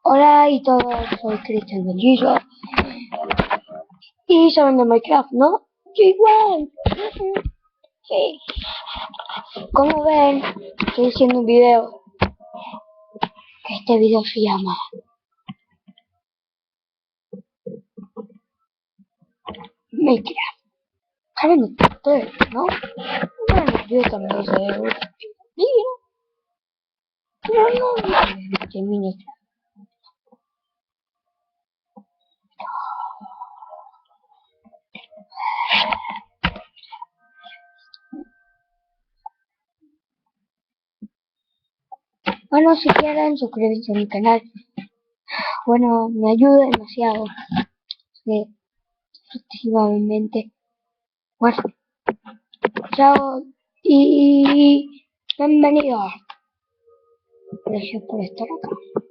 Hola y todos, soy Cristian Bellillo y saben de Minecraft, ¿no? Yo igual. Sí. Como ven, estoy haciendo un video. Este video se llama Minecraft. ¿Saben ustedes, no? Bueno, yo también sé video, pero no de Minecraft. Bueno, si quieren suscribirse a mi canal. Bueno, me ayuda demasiado. Sí, efectivamente. Bueno, chao y bienvenidos. Gracias por estar acá.